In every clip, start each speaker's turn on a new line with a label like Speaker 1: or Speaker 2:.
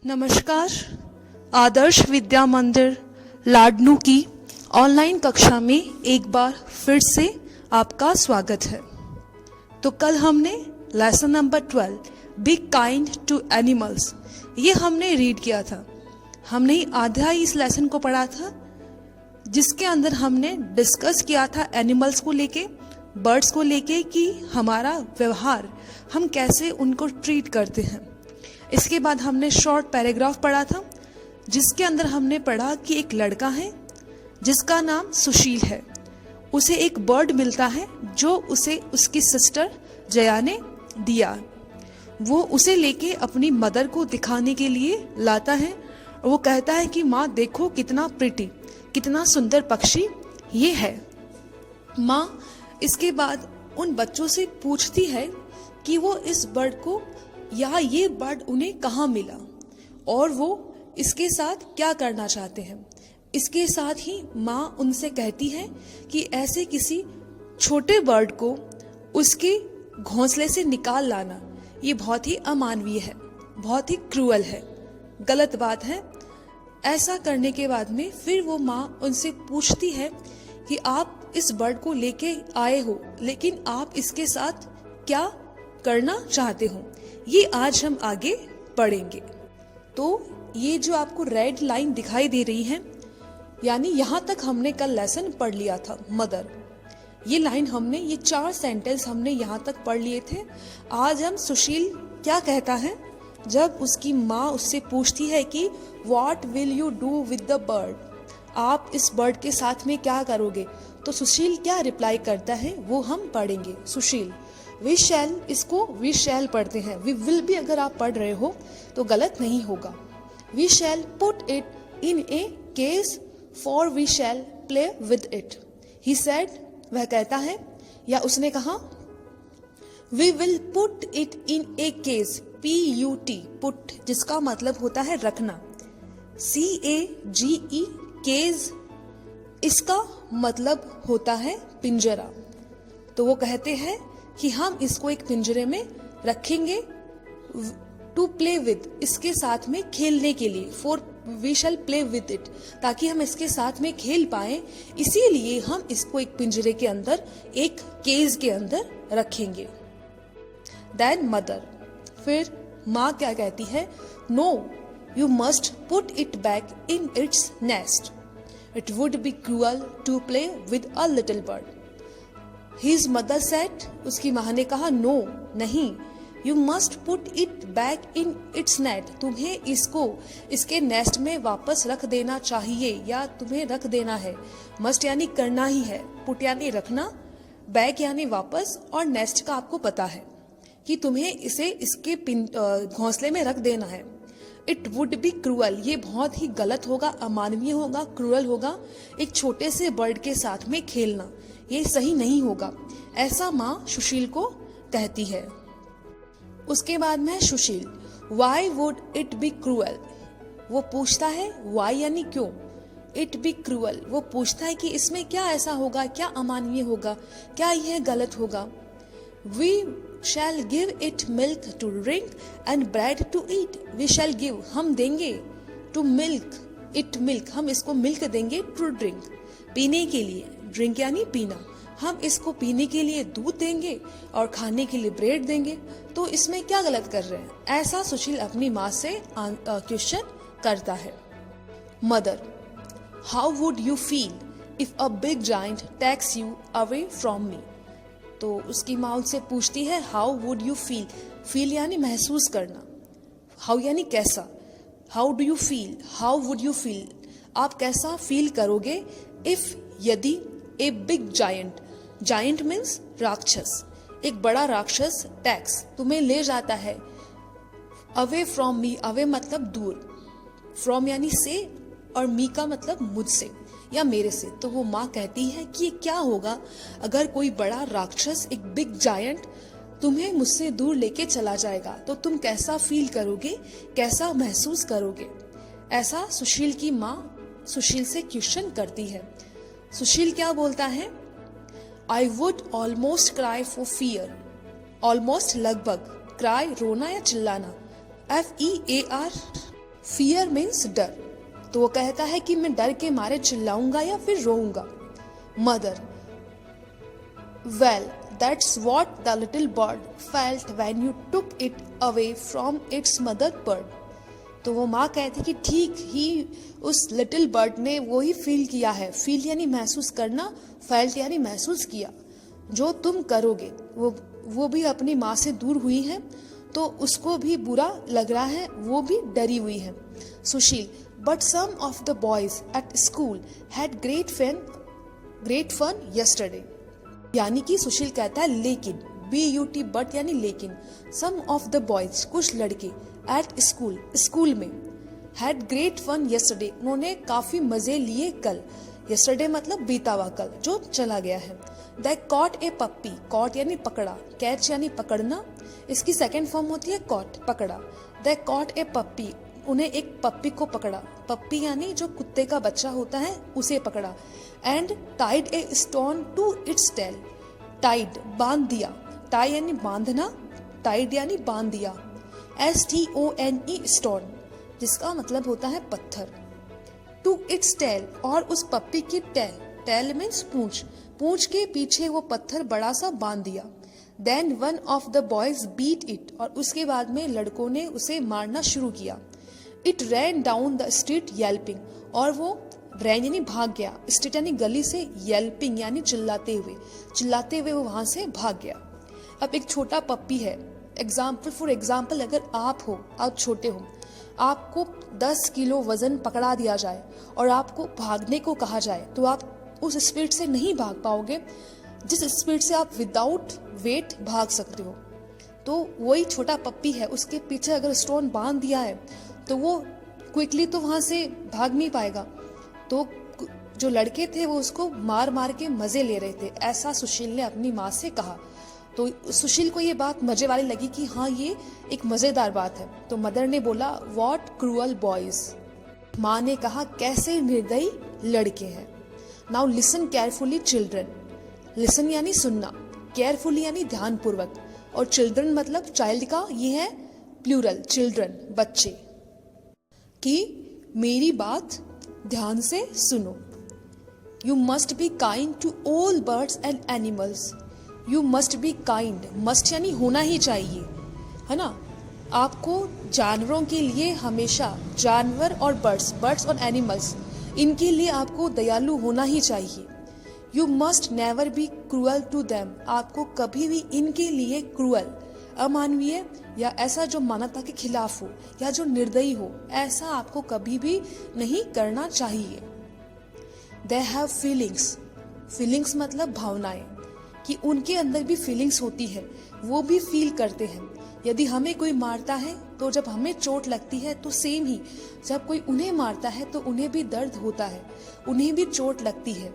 Speaker 1: नमस्कार। आदर्श विद्या मंदिर लाडनू की ऑनलाइन कक्षा में एक बार फिर से आपका स्वागत है। तो कल हमने lesson number 12 be kind to animals ये हमने रीड किया था। हमने आधा ही इस लेसन को पढ़ा था, जिसके अंदर हमने डिस्कस किया था एनिमल्स को लेके, बर्ड्स को लेके कि हमारा व्यवहार हम कैसे उनको ट्रीट करते हैं। इसके बाद हमने शॉर्ट पैराग्राफ पढ़ा था, जिसके अंदर हमने पढ़ा कि एक लड़का है जिसका नाम सुशील है। उसे एक बर्ड मिलता है जो उसे उसकी सिस्टर जया ने दिया। वो उसे लेके अपनी मदर को दिखाने के लिए लाता है और वो कहता है कि माँ देखो कितना प्रिटी, कितना सुंदर पक्षी ये है। माँ इसके बाद उन बच्चों से पूछती है कि वो इस बर्ड को या ये बर्ड उन्हें कहाँ मिला और वो इसके साथ क्या करना चाहते हैं। इसके साथ ही माँ उनसे कहती है कि ऐसे किसी छोटे बर्ड को उसके घोंसले से निकाल लाना ये बहुत ही अमानवीय है, बहुत ही क्रूअल है, गलत बात है। ऐसा करने के बाद में फिर वो माँ उनसे पूछती है कि आप इस बर्ड को लेके आए हो, लेकिन आप इसके साथ क्या करना चाहते हो, ये आज हम आगे पढ़ेंगे। तो ये जो आपको रेड लाइन दिखाई दे रही है, यानी यहाँ तक हमने कल लेसन पढ़ लिया था मदर। ये लाइन हमने, ये 4 सेंटेंस हमने यहाँ तक पढ़ लिए थे। आज हम सुशील क्या कहता है जब उसकी माँ उससे पूछती है कि what will you do with the bird, आप इस बर्ड के साथ में क्या करोगे। तो सुशील क्या रिप्लाई करता है वो हम पढ़ेंगे। सुशील वी शैल, इसको वी शैल पढ़ते हैं, वी विल भी अगर आप पढ़ रहे हो तो गलत नहीं होगा। We shall put it in a case for we shall play with it, he said, वह कहता है या उसने कहा। We will put it in a case, PUT, put जिसका मतलब होता है रखना, CAGE, केज इसका मतलब होता है पिंजरा। तो वो कहते हैं कि हम इसको एक पिंजरे में रखेंगे, टू प्ले विद, इसके साथ में खेलने के लिए, for we shall play with it, ताकि हम इसके साथ में खेल पाए, इसीलिए हम इसको एक पिंजरे के अंदर, एक केज के अंदर रखेंगे। देन मदर, फिर माँ क्या कहती है, no you must put it back in its nest, it would be cruel to play with a little bird. His mother said, उसकी माँ ने कहा, नो नहीं, you must put it back in its net, तुम्हें इसको इसके nest में वापस रख देना चाहिए या तुम्हें रख देना है। मस्ट यानी करना ही है, पुट यानी रखना, बैक यानी वापस, और नेस्ट का आपको पता है कि तुम्हें इसे इसके घोंसले में रख देना है। इट वुड बी क्रूअल, ये बहुत ही गलत होगा, अमानवीय होगा, क्रूअल होगा, एक छोटे से बर्ड के साथ में खेलना ये सही नहीं होगा, ऐसा माँ सुशील को कहती है। उसके बाद में Sushil, why would it be cruel, वो पूछता है वाई यानी क्यों, इट बी क्रूअल वो पूछता है कि इसमें क्या ऐसा होगा, क्या अमानवीय होगा, क्या यह गलत होगा। We shall give it milk to drink and bread to eat, we shall give हम देंगे, टू मिल्क इट मिल्क हम इसको मिल्क देंगे, टू ड्रिंक पीने के लिए, ड्रिंक यानी पीना, हम इसको पीने के लिए दूध देंगे और खाने के लिए ब्रेड देंगे, तो इसमें क्या गलत कर रहे हैं, ऐसा सुशील अपनी माँ से क्वेश्चन करता है। Mother, how would you feel if a big giant takes you away from me, तो उसकी माँ उससे पूछती है how would you feel, feel यानी महसूस करना, हाउ यानी कैसा, how do you feel, how would you feel आप कैसा फील करोगे, इफ यदि a big giant, giant means राक्षस, एक बड़ा राक्षस टैक्स तुम्हें ले जाता है, अवे फ्रॉम मी, अवे मतलब दूर, फ्रॉम यानी से, और मी का मतलब मुझसे या मेरे से। तो वो माँ कहती है कि क्या होगा अगर कोई बड़ा राक्षस, एक बिग जायंट तुम्हें मुझसे दूर लेके चला जाएगा, तो तुम कैसा फील करोगे, कैसा महसूस करोगे। ऐसा सुशील की माँ सुशील से क्वेश्चन करती है। सुशील क्या बोलता है, I would almost cry for fear, almost लगभग, क्राई रोना या चिल्लाना, FEAR फियर मीन्स डर, तो वो कहता है कि मैं डर के मारे चिल्लाऊंगा या फिर रोऊंगा। Mother, well that's what the little bird felt when you took it away from its mother bird. तो वो माँ कहती कि ठीक ही उस लिटिल बर्ड ने वो ही फील किया है। फील यानी महसूस करना, फेल्ट यानी महसूस किया। जो तुम करोगे वो भी अपनी माँ से दूर हुई है, तो उसको भी बुरा लग रहा है, वो भी डरी हुई है। Sushil, but some of the boys at school had great fun yesterday. यानी कि सुशील कहता है लेकिन, BUT बट यानी लेकिन, सम ऑफ द बॉयज कुछ लड़के एट स्कूल में, हैड ग्रेट फन यस्टरडे उन्होंने काफी मजे लिए कल। यस्टरडे मतलब बीता हुआ कल जो चला गया है। They cot A Pappi, cot यानी पकड़ा, कैच यानी पकड़ना, इसकी सेकेंड फॉर्म होती है कॉट, पकड़ा। दे कॉट ए पप्पी, उन्हें एक पप्पी को पकड़ा, पप्पी यानी जो कुत्ते का बच्चा होता है उसे पकड़ा। And tied a stone to its tail, tied बांध दिया, टाई यानी बांधना, टाइड यानी बांध दिया। STONE स्टोन, जिसका मतलब होता है पत्थर। टू इट्स टेल, और उस पप्पी की टेल, टेल मीन्स पूंछ, पूंछ के पीछे वो पत्थर बड़ा सा बांध दिया। Then one of the boys beat it, और उसके बाद में लड़कों ने उसे मारना शुरू किया। It rain down the street yelping, और वो रैन यानी भाग गया, स्ट्रीट यानी गली से, येल्पिंग यानी चिल्लाते हुए वो वहां से भाग गया। अब एक छोटा पप्पी है, फॉर एग्जाम्पल अगर आप छोटे हो, आपको 10 किलो वजन पकड़ा दिया जाए और आपको भागने को कहा जाए, तो आप उस स्पीड से नहीं भाग पाओगे जिस स्पीड से आप विदाउट वेट भाग सकते हो। तो वही छोटा पप्पी है, उसके पीछे अगर स्टोन बांध दिया है तो वो क्विकली तो वहां से भाग नहीं पाएगा। तो जो लड़के थे वो उसको मार मार के मजे ले रहे थे, ऐसा सुशील ने अपनी माँ से कहा। तो सुशील को ये बात मजे वाली लगी कि हाँ ये एक मजेदार बात है। तो मदर ने बोला व्हाट क्रूअल बॉयज। माँ ने कहा कैसे निर्दयी लड़के हैं। Now listen carefully children, listen यानी सुनना, केयरफुली यानी ध्यानपूर्वक, और चिल्ड्रन मतलब चाइल्ड का ये है प्लूरल, चिल्ड्रन बच्चे, कि मेरी बात ध्यान से सुनो। You must be kind to all birds and animals, you must be kind, must यानी होना ही चाहिए, है ना। आपको जानवरों के लिए हमेशा, जानवर और बर्ड्स और एनिमल्स, इनके लिए आपको दयालु होना ही चाहिए। You must never be cruel to them, आपको कभी भी इनके लिए क्रूअल, अमानवीय या ऐसा जो मानवता के खिलाफ हो या जो निर्दयी हो, ऐसा आपको कभी भी नहीं करना चाहिए। दे हैव फीलिंग्स, फीलिंग्स मतलब भावनाएं, कि उनके अंदर भी फीलिंग्स होती है, वो भी फील करते हैं। यदि हमें कोई मारता है तो जब हमें चोट लगती है तो सेम ही जब कोई उन्हें मारता है तो उन्हें भी दर्द होता है, उन्हें भी चोट लगती है।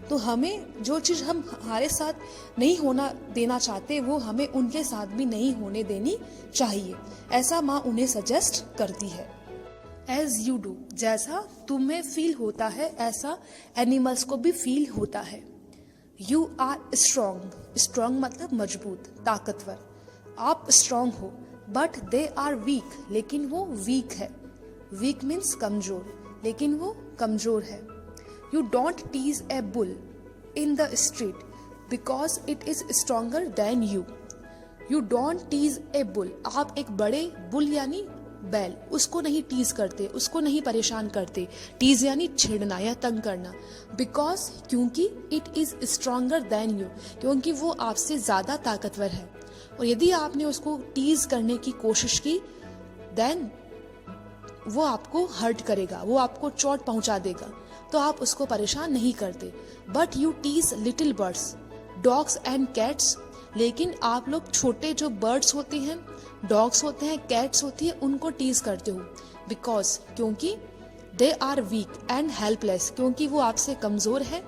Speaker 1: तो हमें जो चीज हम हमारे साथ नहीं होना देना चाहते वो हमें उनके साथ भी नहीं होने देनी चाहिए, ऐसा माँ उन्हें सजेस्ट करती है। एज यू डू, जैसा तुम्हें फील होता है ऐसा एनिमल्स को भी फील होता है। यू आर स्ट्रॉन्ग, स्ट्रॉन्ग मतलब मजबूत, ताकतवर, आप स्ट्रॉन्ग हो। बट दे आर वीक, लेकिन वो वीक है, वीक मीन्स कमजोर, लेकिन वो कमजोर है। You don't tease a bull in the street because it is stronger than you. You don't tease a bull, आप एक बड़े बुल यानी बैल, उसको नहीं टीज करते, उसको नहीं परेशान करते। टीज यानी छेड़ना या तंग करना। बिकॉज क्योंकि it is stronger than you, क्योंकि वो आपसे ज्यादा ताकतवर है। और यदि आपने उसको टीज करने की कोशिश की देन वो आपको हर्ट करेगा, वो आपको चोट पहुंचा देगा, तो आप उसको परेशान नहीं करते। But you tease little birds, dogs and cats, लेकिन आप लोग छोटे जो बर्ड्स होते हैं, डॉग्स होते हैं, कैट्स होती है, उनको टीज करते हो। बिकॉज क्योंकि they are weak and helpless, क्योंकि वो आपसे कमजोर है,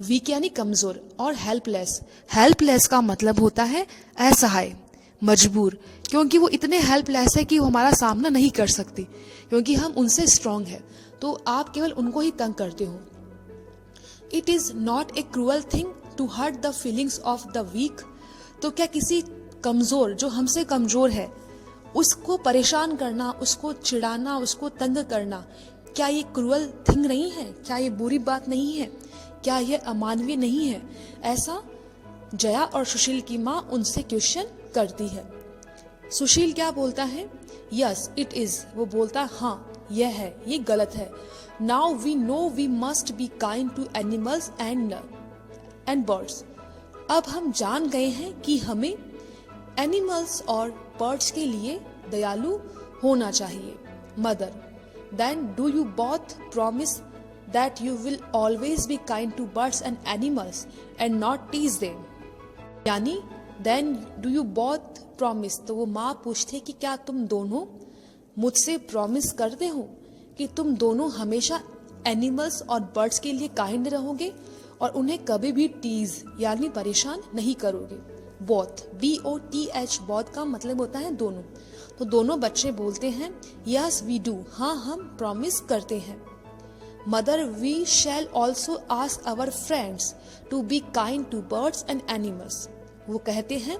Speaker 1: वीक यानी कमजोर, और हेल्पलेस, हेल्पलेस का मतलब होता है असहाय, मजबूर, क्योंकि वो इतने हेल्पलेस है कि वो हमारा सामना नहीं कर सकते, क्योंकि हम उनसे स्ट्रांग है, तो आप केवल उनको ही तंग करते हो। It is not a cruel thing to hurt the feelings of the weak, तो क्या किसी कमजोर, जो हमसे कमजोर है, उसको परेशान करना, उसको चिढ़ाना, उसको तंग करना, क्या ये क्रूअल थिंग नहीं है? क्या ये बुरी बात नहीं है? क्या ये अमानवीय नहीं है? ऐसा जया और सुशील की माँ उनसे क्वेश्चन करती है। सुशील क्या बोलता है? Yes it is. वो बोलता है हाँ यह है, ये गलत है। Now we know we must be kind to animals and birds. अब हम जान गए हैं कि हमें एनिमल्स और बर्ड्स के लिए दयालु होना चाहिए। Mother, then do you both promise that you will always be kind to birds and animals and not tease them? यानी then do you both promise, तो वो माँ पूछते कि क्या तुम दोनों मुझसे प्रॉमिस करते हो कि तुम दोनों हमेशा एनिमल्स और बर्ड्स के लिए काइंड रहोगे और उन्हें कभी भी टीज यानी परेशान नहीं करोगे। बोथ, BOTH, बोथ का मतलब होता है दोनों। तो दोनों बच्चे बोलते हैं यस वी डू, हाँ हम प्रॉमिस करते हैं। Mother, we shall also ask our friends to be kind to birds and animals. वो कहते हैं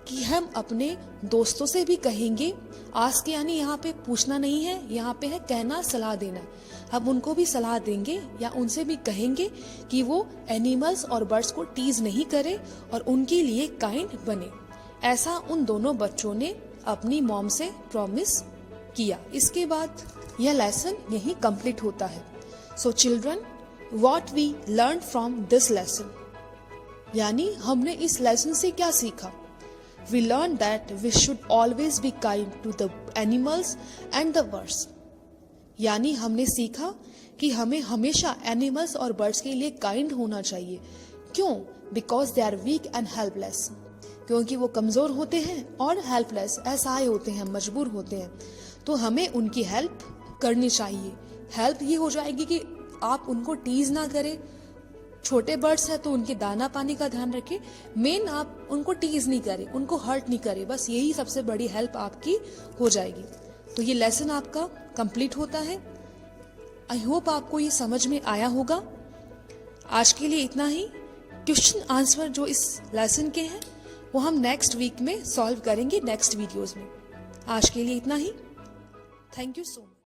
Speaker 1: कि हम अपने दोस्तों से भी कहेंगे। आस्क यानी यहाँ पे पूछना नहीं है, यहाँ पे है कहना, सलाह देना। हम उनको भी सलाह देंगे या उनसे भी कहेंगे कि वो एनिमल्स और बर्ड्स को टीज नहीं करे और उनके लिए काइंड बने। ऐसा उन दोनों बच्चों ने अपनी मॉम से प्रॉमिस किया। इसके बाद यह लेसन यही कंप्लीट होता है। So children, what we learned from this lesson, यानी हमने इस लेसन से क्या सीखा? We learned that we should always be kind to the animals and the birds. यानी हमने सीखा कि हमें हमेशा एनिमल्स और बर्ड्स के लिए काइंड होना चाहिए। क्यों? Because they are weak and helpless. क्योंकि वो कमजोर होते हैं और हेल्पलेस, असहाय होते हैं, मजबूर होते हैं। तो हमें उनकी हेल्प करनी चाहिए। हेल्प ये हो जाएगी कि आप उनको टीज ना करें। छोटे बर्ड्स हैं तो उनके दाना पानी का ध्यान रखें। मेन आप उनको टीज नहीं करें, उनको हर्ट नहीं करें। बस यही सबसे बड़ी हेल्प आपकी हो जाएगी। तो ये लेसन आपका कंप्लीट होता है। आई होप आपको ये समझ में आया होगा। आज के लिए इतना ही। क्वेश्चन आंसर जो इस लेसन के हैं वो हम नेक्स्ट वीक में सॉल्व करेंगे नेक्स्ट वीडियोज में। आज के लिए इतना ही। Thank you so much.